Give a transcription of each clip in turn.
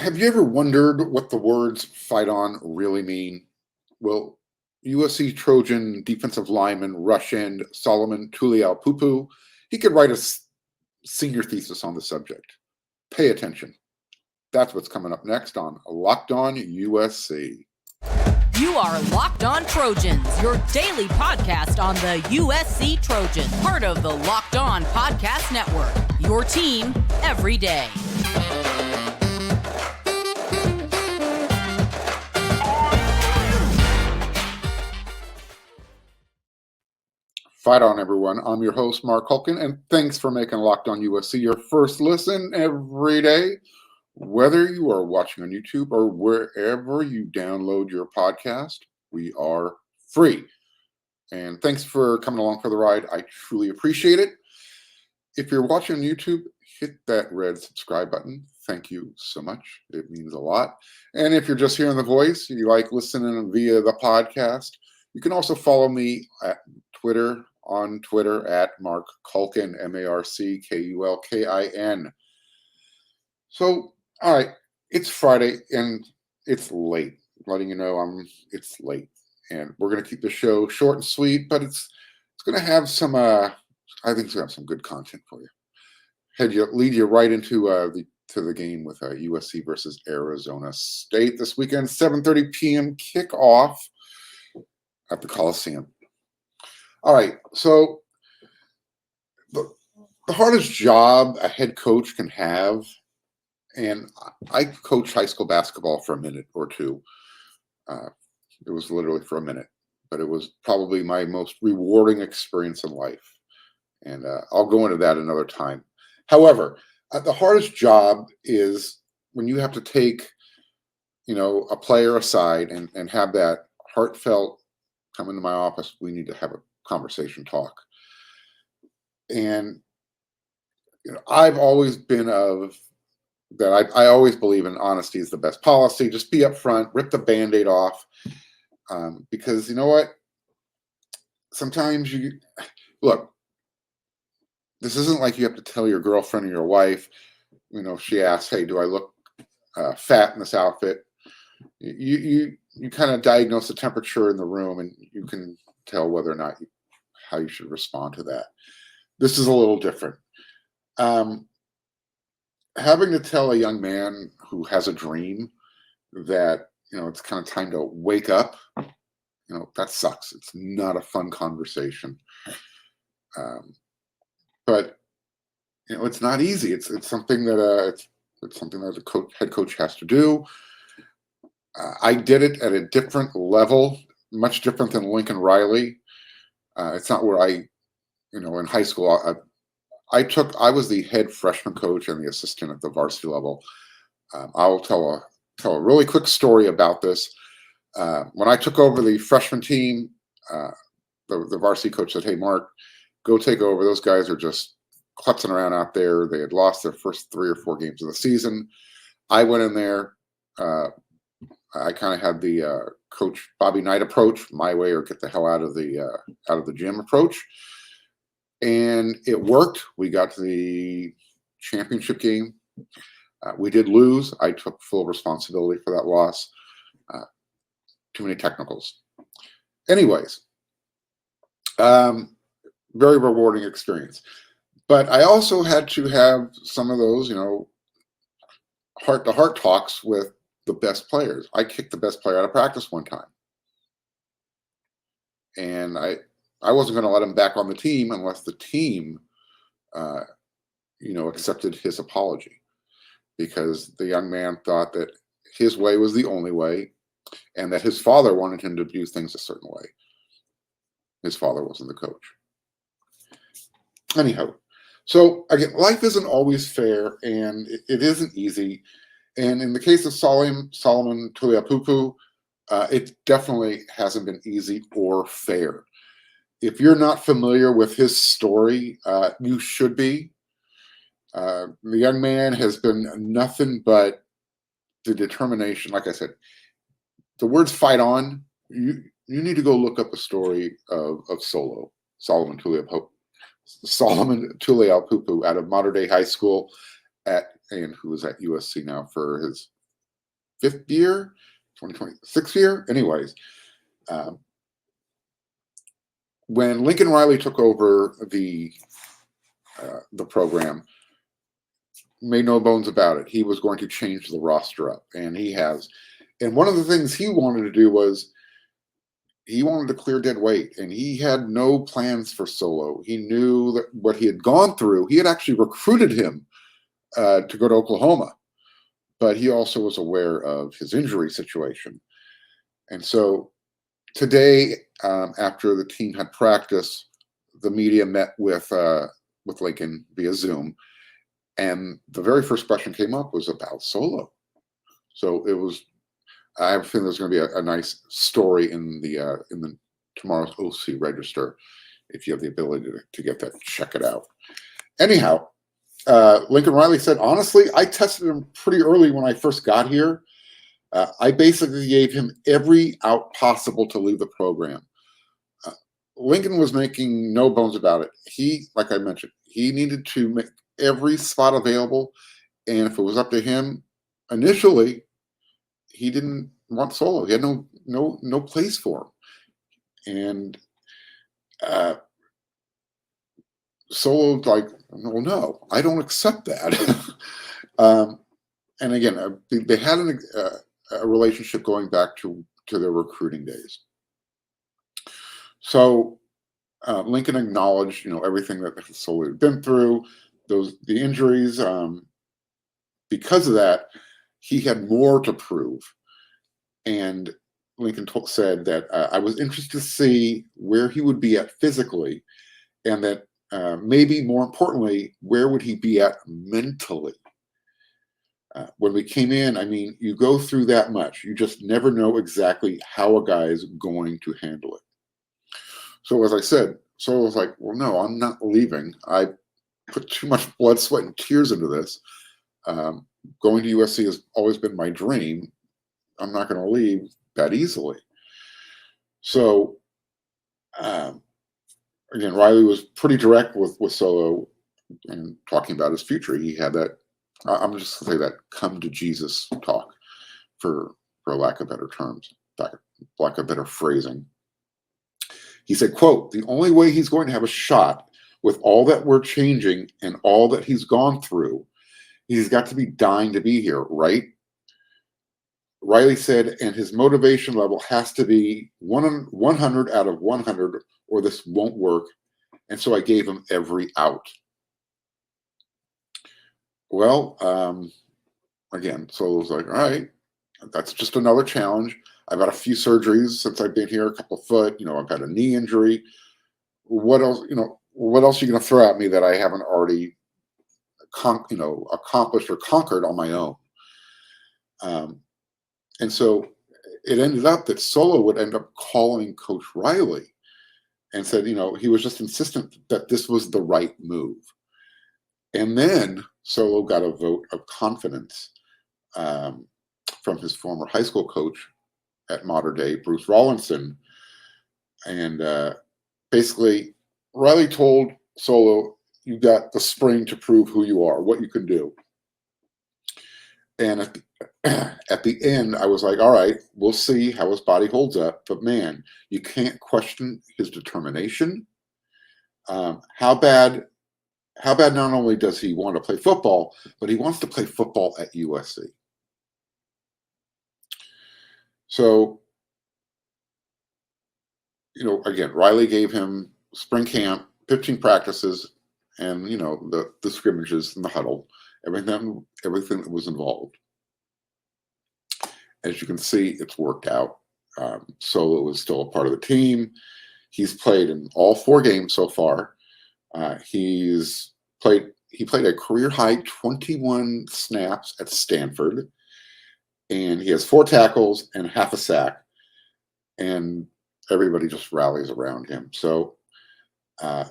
Have you ever wondered what the words fight on really mean? Well, USC Trojan defensive lineman, rush end Solomon Tuliaupupu, he could write a senior thesis on the subject. Pay attention. That's what's coming up next on Locked On USC. You are Locked On Trojans, your daily podcast on the USC Trojans, part of the Locked On Podcast Network, your team every day. Fight on, everyone. I'm your host, Marc, and thanks for making Locked On USC your first listen every day. Whether you are watching on YouTube or wherever you download your podcast, we are free. And thanks for coming along for the ride. I truly appreciate it. If you're watching on YouTube, hit that red subscribe button. Thank you so much. It means a lot. And if you're just hearing the voice, you like listening via the podcast, you can also follow me at Twitter at Marc Culkin, MarcKulkin. So, all right, it's Friday and it's late. Letting you know it's late, and we're going to keep the show short and sweet, but it's going to have some. I think it's going to have some good content for you. Lead you right into the game with USC versus Arizona State this weekend, 7:30 p.m. kickoff at the Coliseum. All right, so the hardest job a head coach can have, and I coached high school basketball for a minute or two. It was literally for a minute, but it was probably my most rewarding experience in life. And I'll go into that another time. However, the hardest job is when you have to take, a player aside and have that heartfelt come into my office. We need to have a conversation talk. And, I've always been of that. I always believe in honesty is the best policy. Just be upfront, rip the Band-Aid off. Because you know what? Sometimes look, this isn't like you have to tell your girlfriend or your wife, if she asks, hey, do I look fat in this outfit? You kind of diagnose the temperature in the room and you can tell whether or not how you should respond to that. This is a little different. Having to tell a young man who has a dream that, it's kind of time to wake up, that sucks. It's not a fun conversation. But, it's not easy. It's something that the head coach has to do. I did it at a different level, much different than Lincoln Riley. It's not where in high school, I was the head freshman coach and the assistant at the varsity level. I will tell a really quick story about this. When I took over the freshman team, the varsity coach said, hey, Marc, go take over. Those guys are just klutzing around out there. They had lost their first 3 or 4 games of the season. I went in there. I kind of had the Coach Bobby Knight approach, my way or get the hell out of the gym approach. And it worked. We got to the championship game. We did lose. I took full responsibility for that loss. Too many technicals. Anyways, very rewarding experience. But I also had to have some of those, heart-to-heart talks with the best players. I kicked the best player out of practice one time. And I wasn't going to let him back on the team unless the team, accepted his apology. Because the young man thought that his way was the only way and that his father wanted him to do things a certain way. His father wasn't the coach. Anyhow, so again, life isn't always fair and it isn't easy. And in the case of Solomon Tuliaupupu, it definitely hasn't been easy or fair. If you're not familiar with his story, you should be. The young man has been nothing but the determination. Like I said, the words fight on. You need to go look up a story of Solomon Tuliaupupu out of Modern Day High School and who is at USC now for his 25th year, 2026 year. Anyways, when Lincoln Riley took over the program, made no bones about it, he was going to change the roster up, and he has. And one of the things he wanted to do was he wanted to clear dead weight, and he had no plans for Solo. He knew that what he had gone through. He had actually recruited him to go to Oklahoma, but he also was aware of his injury situation. And so today, after the team had practice, the media met with Lincoln via Zoom, and the very first question came up was about Solo. So it was. I have a feeling there's going to be a nice story in the tomorrow's OC Register. If you have the ability to get that, check it out. Anyhow, Lincoln Riley said, honestly, I tested him pretty early when I first got here. I basically gave him every out possible to leave the program. Lincoln was making no bones about it. He, like I mentioned, he needed to make every spot available. And if it was up to him, initially, he didn't want Solo. He had no place for him. And Solo's like, well, no, I don't accept that. And again, they had a relationship going back to their recruiting days. So Lincoln acknowledged, everything that Solo had been through, the injuries. Because of that, he had more to prove. And Lincoln said that I was interested to see where he would be at physically, and that maybe more importantly, where would he be at mentally? When we came in, I mean, you go through that much. You just never know exactly how a guy is going to handle it. So as I said, Solo was like, well, no, I'm not leaving. I put too much blood, sweat, and tears into this. Going to USC has always been my dream. I'm not going to leave that easily. So, again, Riley was pretty direct with Solo and talking about his future. He had that, I'm just going to say that come to Jesus talk, for lack of better terms, lack of better phrasing. He said, quote, the only way he's going to have a shot with all that we're changing and all that he's gone through, he's got to be dying to be here, right? Riley said, and his motivation level has to be 100 out of 100, or this won't work. And so I gave him every out. Well, again, Solo's like, all right, that's just another challenge. I've had a few surgeries since I've been here, a couple of foot, I've had a knee injury. What else, what else are you going to throw at me that I haven't already, accomplished or conquered on my own? And so it ended up that Solo would end up calling Coach Riley and said, he was just insistent that this was the right move. And then Solo got a vote of confidence from his former high school coach at Mater Dei, Bruce Rawlinson. And basically, Riley told Solo, you got the spring to prove who you are, what you can do. And at the end, I was like, all right, we'll see how his body holds up. But man, you can't question his determination. How bad not only does he want to play football, but he wants to play football at USC. So, again, Riley gave him spring camp, pitching practices, and, the scrimmages and the huddle. Everything that was involved. As you can see, it's worked out. Solo is still a part of the team. He's played in all 4 games so far. He played a career high 21 snaps at Stanford, and he has 4 tackles and half a sack, and everybody just rallies around him. So, the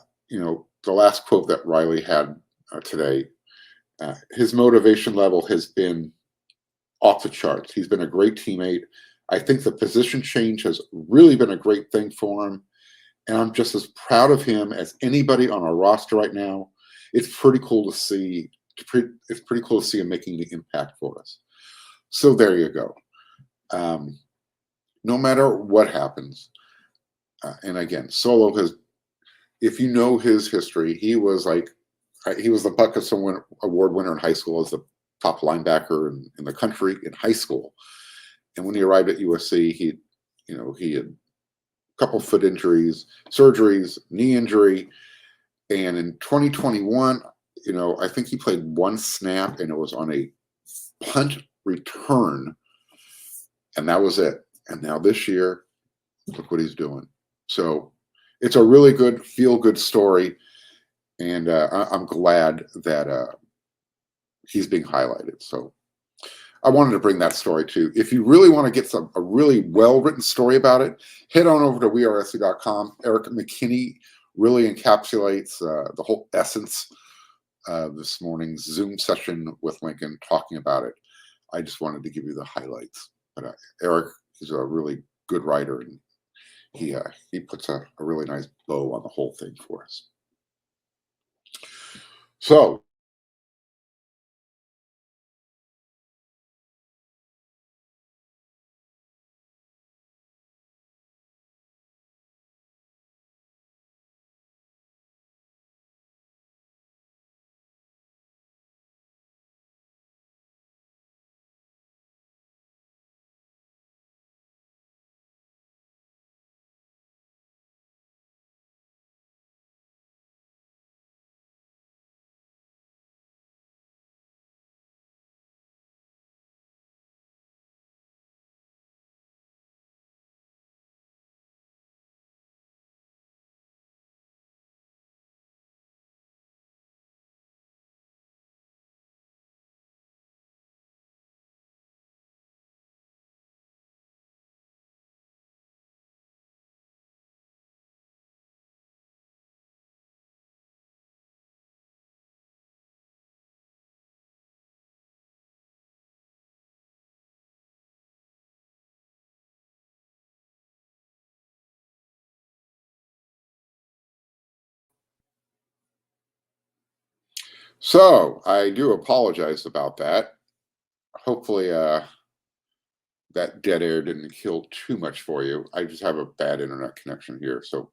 last quote that Riley had today. His motivation level has been off the charts. He's been a great teammate. I think the position change has really been a great thing for him. And I'm just as proud of him as anybody on our roster right now. It's pretty cool to see. It's pretty cool to see him making the impact for us. So there you go. No matter what happens, and again, Solo has, if you know his history, he was the Buck Award winner in high school as the top linebacker in the country in high school. And when he arrived at USC, he had a couple foot injuries, surgeries, knee injury. And in 2021, I think he played one snap and it was on a punt return. And that was it. And now this year, look what he's doing. So it's a really good, feel-good story. And I'm glad that he's being highlighted. So I wanted to bring that story too. If you really want to get a really well-written story about it, head on over to wearesc.com. Eric McKinney really encapsulates the whole essence of this morning's Zoom session with Lincoln talking about it. I just wanted to give you the highlights. But Eric is a really good writer, and he puts a really nice bow on the whole thing for us. So I do apologize about that. Hopefully, that dead air didn't kill too much for you. I just have a bad internet connection here. So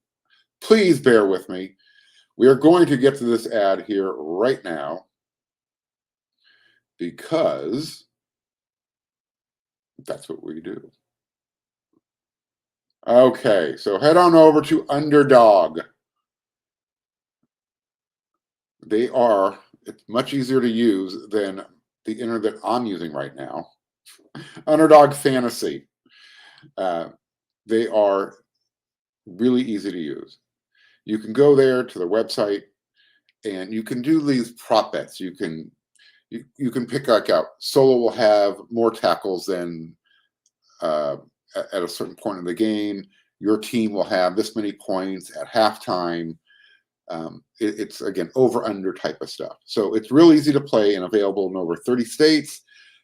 please bear with me. We are going to get to this ad here right now because that's what we do. Okay, so head on over to Underdog. It's much easier to use than the internet I'm using right now. Underdog Fantasy. They are really easy to use. You can go there to the website and you can do these prop bets. You can pick out Solo will have more tackles than at a certain point in the game. Your team will have this many points at halftime. It's again over under type of stuff. So it's real easy to play and available in over 30 states.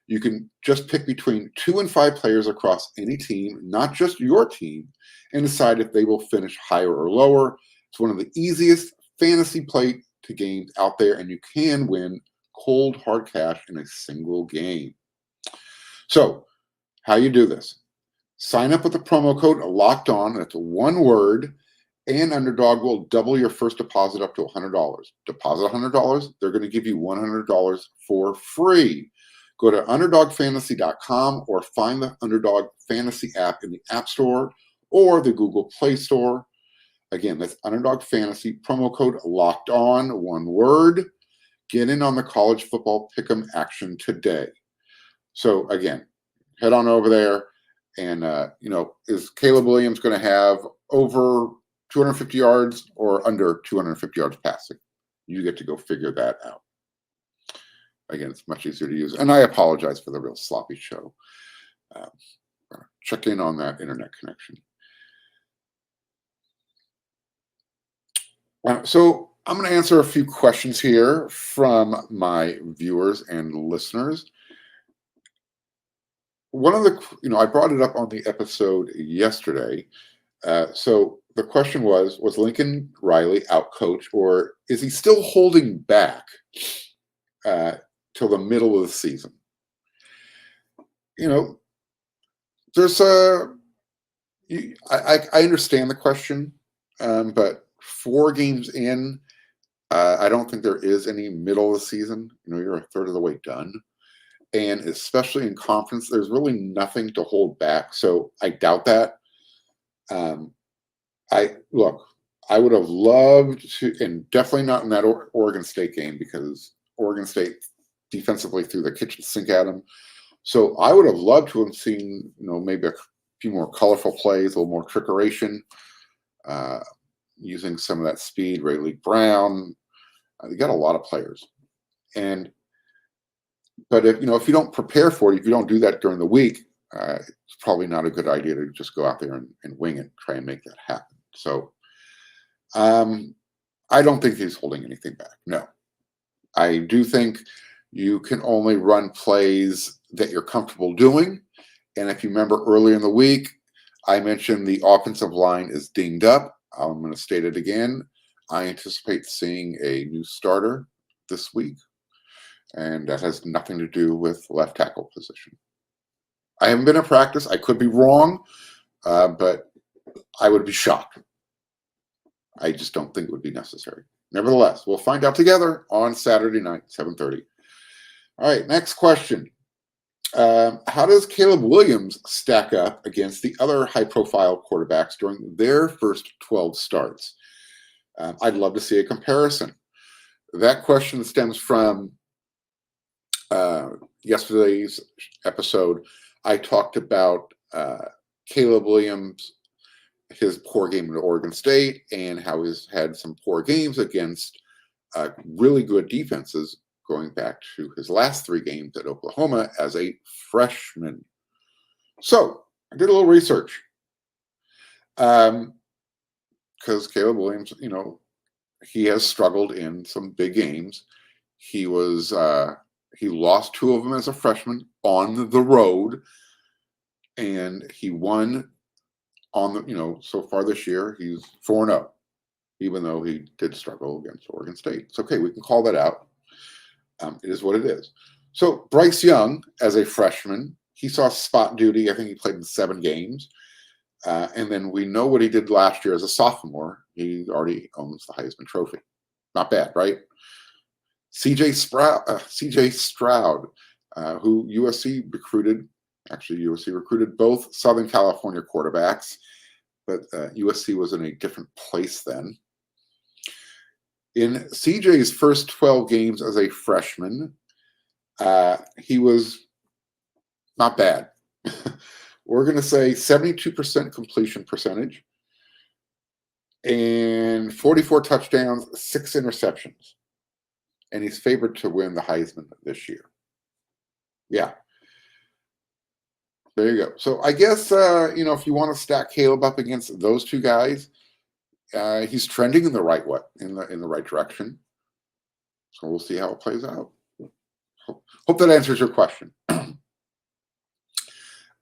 You can just pick between 2 and 5 players across any team, not just your team, and decide if they will finish higher or lower. It's one of the easiest fantasy play to games out there, and you can win cold hard cash in a single game. So how you do this? Sign up with the promo code Locked On. That's one word. And Underdog will double your first deposit up to $100. Deposit $100, they're going to give you $100 for free. Go to UnderdogFantasy.com or find the Underdog Fantasy app in the App Store or the Google Play Store. Again, that's Underdog Fantasy, promo code Locked On, one word. Get in on the college football pick'em action today. So again, head on over there and, is Caleb Williams going to have over 250 yards or under 250 yards passing? You get to go figure that out. Again, it's much easier to use. And I apologize for the real sloppy show. Check in on that internet connection. So I'm going to answer a few questions here from my viewers and listeners. One of the, I brought it up on the episode yesterday. So the question was Lincoln Riley outcoached, or is he still holding back till the middle of the season? you know, there's a. I understand the question, but 4 games in, I don't think there is any middle of the season. You're a third of the way done, and especially in conference, there's really nothing to hold back. So I doubt that. Um, I would have loved to, and definitely not in that Oregon State game because Oregon State defensively threw the kitchen sink at them. So I would have loved to have seen, maybe a few more colorful plays, a little more trickeration, uh, using some of that speed. Rayleigh Brown, they got a lot of players, but if you don't prepare for it, if you don't do that during the week, it's probably not a good idea to just go out there and wing it, try and make that happen. So I don't think he's holding anything back. No, I do think you can only run plays that you're comfortable doing. And if you remember earlier in the week, I mentioned the offensive line is dinged up. I'm going to state it again. I anticipate seeing a new starter this week, and that has nothing to do with left tackle position. I haven't been in practice. I could be wrong, but I would be shocked. I just don't think it would be necessary. Nevertheless, we'll find out together on Saturday night, 7:30. All right, next question. How does Caleb Williams stack up against the other high-profile quarterbacks during their first 12 starts? I'd love to see a comparison. That question stems from yesterday's episode. I talked about Caleb Williams, his poor game at Oregon State, and how he's had some poor games against really good defenses going back to his last 3 games at Oklahoma as a freshman. So I did a little research. Because Caleb Williams, he has struggled in some big games. He lost 2 of them as a freshman on the road, and he won on the, so far this year, he's 4-0, even though he did struggle against Oregon State. It's okay. We can call that out. It is what it is. So Bryce Young, as a freshman, he saw spot duty. I think he played in 7 games. And then we know what he did last year as a sophomore. He already owns the Heisman Trophy. Not bad, right? CJ Stroud, who USC recruited. Actually, USC recruited both Southern California quarterbacks, but USC was in a different place then. In CJ's first 12 games as a freshman, he was not bad. We're going to say 72% completion percentage and 44 touchdowns, 6 interceptions. And he's favored to win the Heisman this year. Yeah. There you go. So I guess, if you want to stack Caleb up against those 2 guys, he's trending in the right way, in the right direction. So we'll see how it plays out. Hope that answers your question.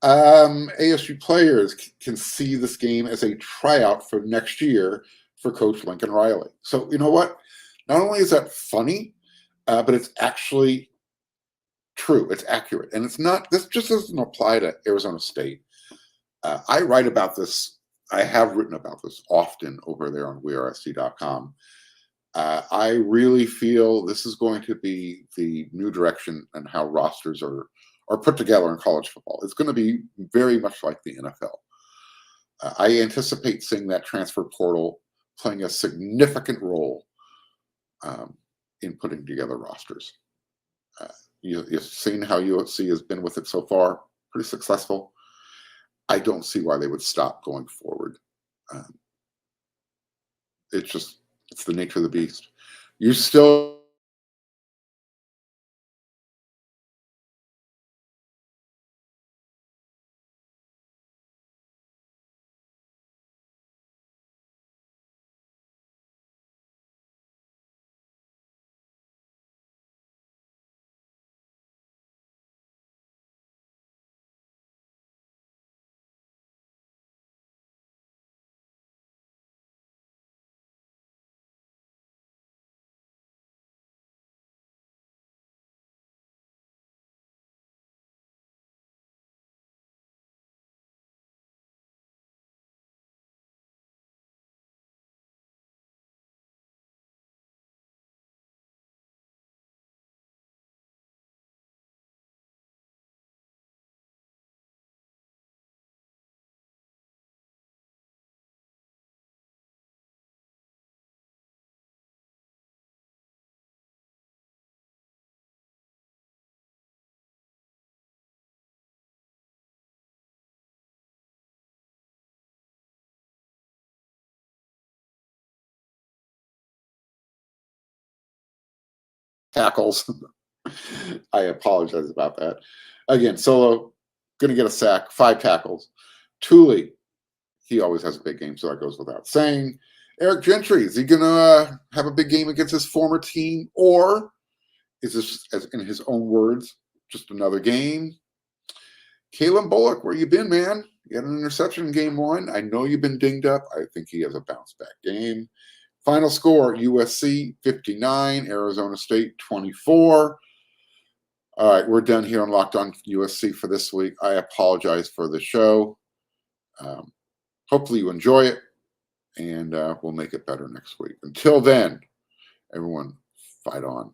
ASU players can see this game as a tryout for next year for Coach Lincoln Riley. So you know what? Not only is that funny, but it's actually true. It's accurate. And it's not, this just doesn't apply to Arizona State. I write about this. I have written about this often over there on wearesc.com. I really feel this is going to be the new direction and how rosters are put together in college football. It's going to be very much like the NFL. I anticipate seeing that transfer portal playing a significant role in putting together rosters. You've seen how USC has been with it so far, pretty successful. I don't see why they would stop going forward. It's the nature of the beast. You still tackles. I apologize about that. Again, Solo going to get a sack, 5 tackles. Tuli, he always has a big game, so that goes without saying. Eric Gentry, is he going to have a big game against his former team, or is this, as in his own words, just another game? Caleb Bullock, where you been, man? You had an interception in game 1. I know you've been dinged up. I think he has a bounce-back game. Final score, USC 59, Arizona State 24. All right, we're done here on Locked On USC for this week. I apologize for the show. Hopefully you enjoy it, and we'll make it better next week. Until then, everyone, fight on.